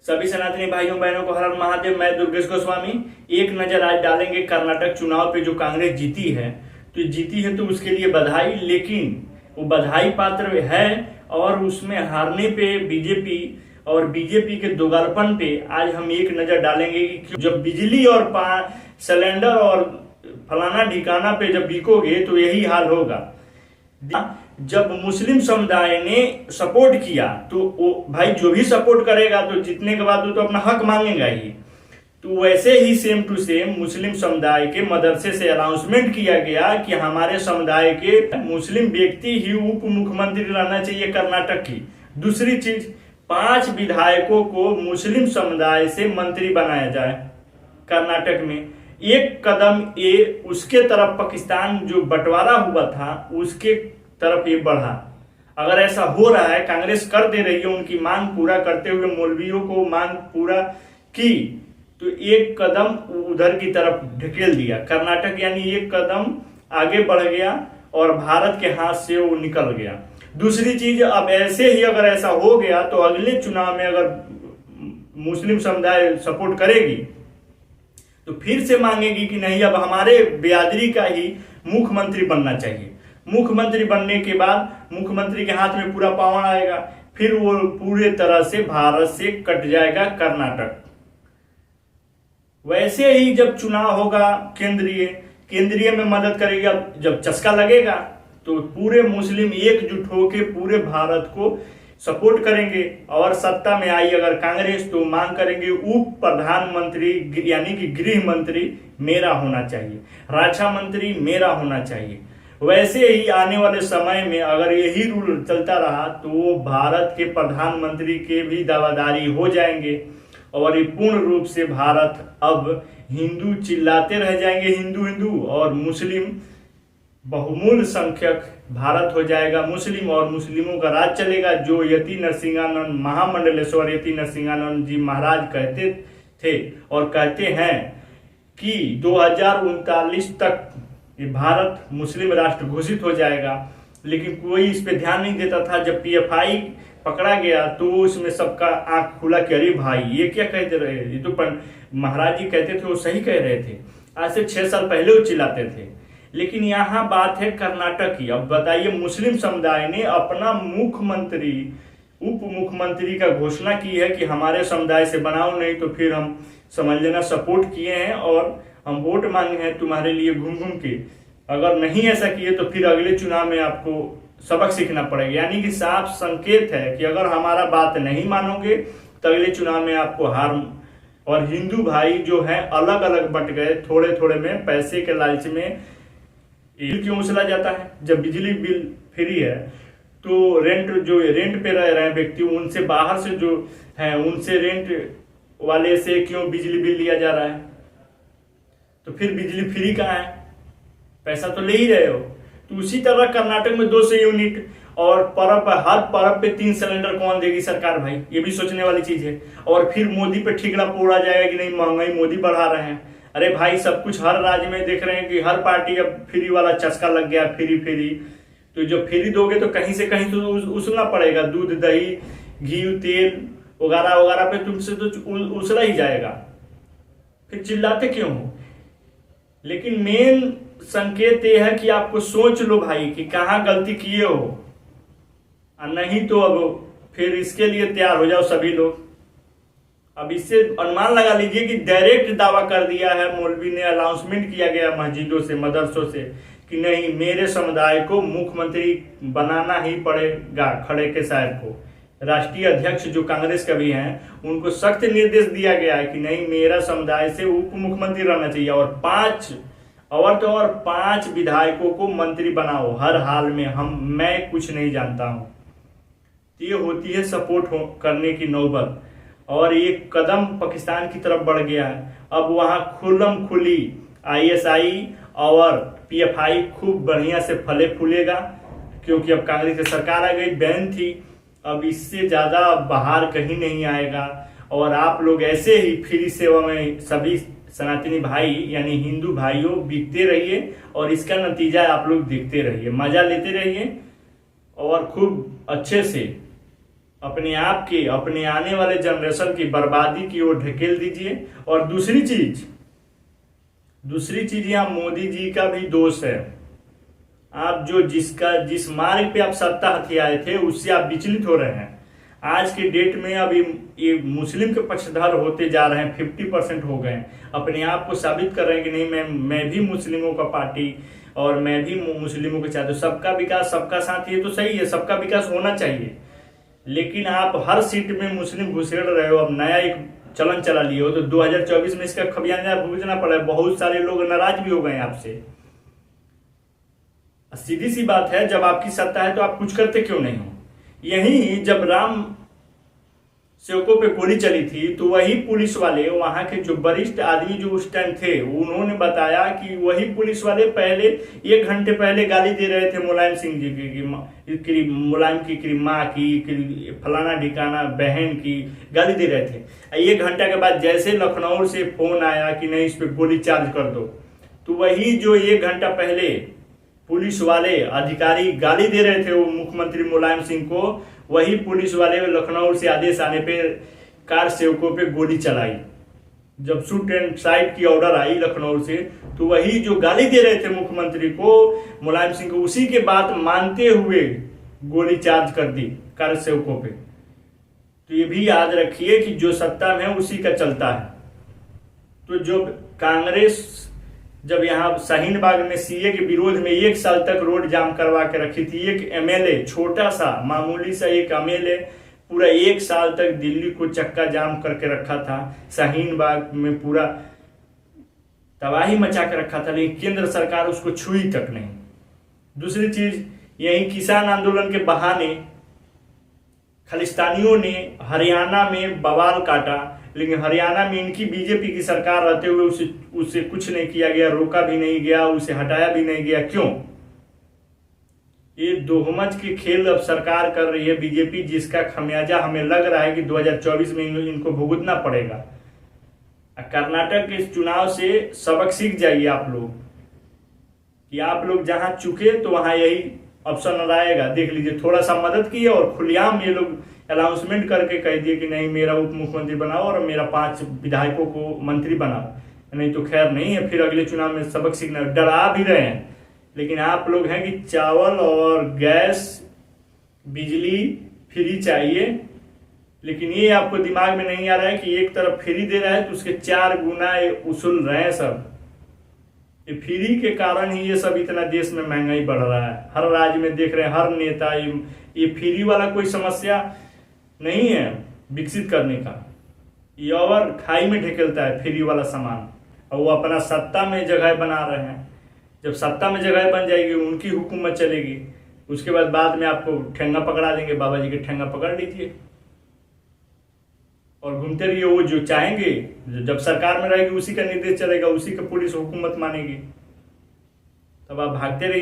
सभी सनातनी भाइयों बहनों को हर हर महादेव। मैं दुर्गेश गोस्वामी। एक नजर आज डालेंगे कर्नाटक चुनाव पे जो कांग्रेस जीती है। तो जीती है तो उसके लिए बधाई, लेकिन वो बधाई पात्र है और उसमें हारने पे बीजेपी के दोगलपन पे आज हम एक नजर डालेंगे कि जब बिजली और सिलेंडर और फलाना ठिकाना पे जब बिकोगे तो यही हाल होगा। जब मुस्लिम समुदाय ने सपोर्ट किया तो वो भाई जो भी सपोर्ट करेगा तो जीतने के बाद वो तो अपना हक मांगेगा ही। तो वैसे ही सेम टू सेम मुस्लिम समुदाय के मदरसे से अनाउंसमेंट किया गया कि हमारे समुदाय के मुस्लिम व्यक्ति ही उप मुख्यमंत्री रहना चाहिए कर्नाटक की। दूसरी चीज, 5 विधायकों को मुस्लिम समुदाय से मंत्री बनाया जाए कर्नाटक में। एक कदम ये उसके तरफ पाकिस्तान जो बंटवारा हुआ था उसके तरफ ये बढ़ा। अगर ऐसा हो रहा है, कांग्रेस कर दे रही है, उनकी मांग पूरा करते हुए मौलवियों को मांग पूरा की, तो एक कदम उधर की तरफ ढकेल दिया कर्नाटक, यानी एक कदम आगे बढ़ गया और भारत के हाथ से वो निकल गया। दूसरी चीज, अब ऐसे ही अगर ऐसा हो गया तो अगले चुनाव में अगर मुस्लिम समुदाय सपोर्ट करेगी तो फिर से मांगेगी कि नहीं, अब हमारे बिरादरी का ही मुख्यमंत्री बनना चाहिए। मुख्यमंत्री बनने के बाद मुख्यमंत्री के हाथ में पूरा पावर आएगा, फिर वो पूरे तरह से भारत से कट जाएगा कर्नाटक। वैसे ही जब चुनाव होगा केंद्रीय में मदद करेगी। अब जब चस्का लगेगा तो पूरे मुस्लिम एकजुट होकर पूरे भारत को सपोर्ट करेंगे और सत्ता में आई अगर कांग्रेस तो मांग करेंगे उप प्रधानमंत्री यानी कि गृह मंत्री मेरा होना चाहिए, रक्षा मंत्री मेरा होना चाहिए। वैसे ही आने वाले समय में अगर यही रूल चलता रहा तो भारत के प्रधानमंत्री के भी दावेदारी हो जाएंगे और ये पूर्ण रूप से भारत अब हिंदू चिल्लाते रह जाएंगे, हिंदू हिंदू, और मुस्लिम बहुमूल्य संख्यक भारत हो जाएगा मुस्लिम और मुस्लिमों का राज चलेगा। जो यति नरसिंहानंद महामंडलेश्वर यति नरसिंहानंद जी महाराज कहते थे और कहते हैं कि 2039 तक ये भारत मुस्लिम राष्ट्र घोषित हो जाएगा, लेकिन कोई इस पे ध्यान नहीं देता था। जब पीएफआई पकड़ा गया तो उसमें सबका आंख खुला कि अरे भाई ये क्या कहते रहे, ये तो महाराज जी कहते थे, वो सही कह रहे थे। आज से 6 साल पहले वो चिल्लाते थे। लेकिन यहाँ बात है कर्नाटक की। अब बताइए, मुस्लिम समुदाय ने अपना मुख्यमंत्री उप मुख्यमंत्री का घोषणा की है कि हमारे समुदाय से बनाओ, नहीं तो फिर हम समझ लेना सपोर्ट किए हैं और हम वोट मांगे हैं तुम्हारे लिए घूम घूम के। अगर नहीं ऐसा किए तो फिर अगले चुनाव में आपको सबक सीखना पड़ेगा। यानी कि साफ संकेत है कि अगर हमारा बात नहीं मानोगे तो अगले चुनाव में आपको हार। और हिंदू भाई जो है अलग अलग बट गए थोड़े थोड़े में, पैसे के लालच में। क्यों उछला जाता है? जब बिजली बिल फ्री है तो रेंट पे रह रहे हैं व्यक्ति, उनसे बाहर से जो है उनसे रेंट वाले से क्यों बिजली बिल लिया जा रहा है? तो फिर बिजली फ्री कहाँ है? पैसा तो ले ही रहे हो। तो उसी तरह कर्नाटक में 200 यूनिट और हर परब पे 3 सिलेंडर कौन देगी सरकार? भाई ये भी सोचने वाली चीज है। और फिर मोदी पे ठिकरा पोड़ा जाएगा कि नहीं महंगाई मोदी बढ़ा रहे हैं। अरे भाई, सब कुछ हर राज्य में देख रहे हैं कि हर पार्टी अब फ्री वाला चस्का लग गया, फ्री। तो जब फ्री दोगे तो कहीं से कहीं तो उछलना पड़ेगा। दूध दही घी तेल वगैरह पे तुमसे तो उछला ही जाएगा। फिर चिल्लाते क्यों हो? लेकिन मेन संकेत यह है कि आपको सोच लो भाई कि कहाँ गलती किए हो, नहीं तो अब फिर इसके लिए तैयार हो जाओ सभी लोग। अब इससे अनुमान लगा लीजिए कि डायरेक्ट दावा कर दिया है मौलवी ने, अनाउंसमेंट किया गया मस्जिदों से मदरसों से कि नहीं, मेरे समुदाय को मुख्यमंत्री बनाना ही पड़ेगा। खड़े के साहब को, राष्ट्रीय अध्यक्ष जो कांग्रेस का भी हैं, उनको सख्त निर्देश दिया गया है कि नहीं, मेरा समुदाय से उप मुख्यमंत्री रहना चाहिए और 5 विधायकों को मंत्री बनाओ हर हाल में। मैं कुछ नहीं जानता हूं। ये होती है सपोर्ट करने की नौबत। और एक कदम पाकिस्तान की तरफ बढ़ गया है। अब वहां खुल्लम खुली आईएसआई और पीएफआई खूब बढ़िया से फले फूलेगा, क्योंकि अब कांग्रेस की सरकार आ गई। बैन थी, अब इससे ज्यादा बाहर कहीं नहीं आएगा। और आप लोग ऐसे ही फ्री सेवा में सभी सनातनी भाई यानी हिंदू भाइयों बिकते रहिए और इसका नतीजा आप लोग देखते रहिए, मजा लेते रहिए और खूब अच्छे से अपने आप की, अपने आने वाले जनरेशन की बर्बादी की ओर ढकेल दीजिए। और दूसरी चीज यहाँ मोदी जी का भी दोष है। आप जिस मार्ग पे आप सत्ता हथियाए थे उससे आप विचलित हो रहे हैं। आज के डेट में अभी ये मुस्लिम के पक्षधर होते जा रहे हैं, 50% हो गए हैं। अपने आप को साबित कर रहे हैं कि नहीं, मैं भी मुस्लिमों का पार्टी और मैं भी मुस्लिमों के चाहते हूँ। सबका विकास सबका साथ, ये तो सही है, सबका विकास होना चाहिए। लेकिन आप हर सीट में मुस्लिम घुसेड़ रहे हो। अब नया एक चलन चला लिए हो तो 2024 में इसका खमियाजा भुगतना पड़ा है। बहुत सारे लोग नाराज भी हो गए आपसे। सीधी सी बात है, जब आपकी सत्ता है तो आप कुछ करते क्यों नहीं हो? यही जब राम सेवकों पे गोली चली थी तो वही पुलिस वाले, वहां के जो वरिष्ठ आदमी जो उस टाइम थे, उन्होंने बताया कि वही पुलिस वाले पहले 1 घंटे पहले गाली दे रहे थे मुलायम सिंह जी की मुलायम की माँ की फलाना ढिकाना बहन की गाली दे रहे थे। 1 घंटा के बाद जैसे लखनऊ से फोन आया कि नहीं, इस पे गोली चार्ज कर दो, तो वही जो 1 घंटा पहले पुलिस वाले अधिकारी गाली दे रहे थे वो मुख्यमंत्री मुलायम सिंह को, वही पुलिस वाले लखनऊ से आदेश आने पे कार सेवकों पे गोली चलाई। जब शूट एंड साइट की ऑर्डर आई लखनऊ से, तो वही जो गाली दे रहे थे मुख्यमंत्री को, मुलायम सिंह को, उसी के बात मानते हुए गोली चार्ज कर दी कार सेवकों पे। तो ये भी याद रखिए कि जो सत्ता में है उसी का चलता है। तो जो कांग्रेस जब यहाँ शाहीन बाग में सीए के विरोध में 1 साल तक रोड जाम करवा के रखी थी, एक एमएलए, छोटा सा मामूली सा एक एमएलए पूरा 1 साल तक दिल्ली को चक्का जाम करके रखा था, शाहीन बाग में पूरा तबाही मचा के रखा था, लेकिन केंद्र सरकार उसको छुई तक नहीं। दूसरी चीज, यही किसान आंदोलन के बहाने खालिस्तानियों ने हरियाणा में बवाल काटा, लेकिन हरियाणा में इनकी बीजेपी की सरकार रहते हुए उससे कुछ नहीं किया गया, रोका भी नहीं गया, उसे हटाया भी नहीं गया। क्यों? ये दोहमच के खेल अब सरकार कर रही है बीजेपी, जिसका खमियाजा हमें लग रहा है कि 2024 में इनको भुगतना पड़ेगा। कर्नाटक के चुनाव से सबक सीख जाइए आप लोग कि आप लोग जहां चुके तो वहां यही ऑप्शन आएगा। देख लीजिए, थोड़ा सा मदद की और खुलेआम ये लोग अनाउंसमेंट करके कह दिए कि नहीं, मेरा उप मुख्यमंत्री बनाओ और मेरा 5 विधायकों को मंत्री बनाओ। नहीं तो खैर नहीं है, फिर अगले चुनाव में सबक सीखना। डरा भी रहे हैं, लेकिन आप लोग हैं कि चावल और गैस बिजली फ्री चाहिए, लेकिन ये आपको दिमाग में नहीं आ रहा है कि एक तरफ फ्री दे रहा है तो उसके 4 गुना उसूल रहे हैं सब। ये फ्री के कारण ही ये सब इतना देश में महंगाई बढ़ रहा है। हर राज्य में देख रहे हैं, हर नेता ये फ्री वाला कोई समस्या नहीं है विकसित करने का, ये और खाई में ढकेलता है फ्री वाला सामान, और वो अपना सत्ता में जगह बना रहे हैं। जब सत्ता में जगह बन जाएगी, उनकी हुकूमत चलेगी, उसके बाद में आपको ठेंगा पकड़ा देंगे। बाबा जी के ठेंगा पकड़ लीजिए और घूमते रहिए। वो जो चाहेंगे, जब सरकार में रहेगी उसी का निर्देश चलेगा, उसी का पुलिस हुकूमत मानेगी, तब आप भागते रहिए।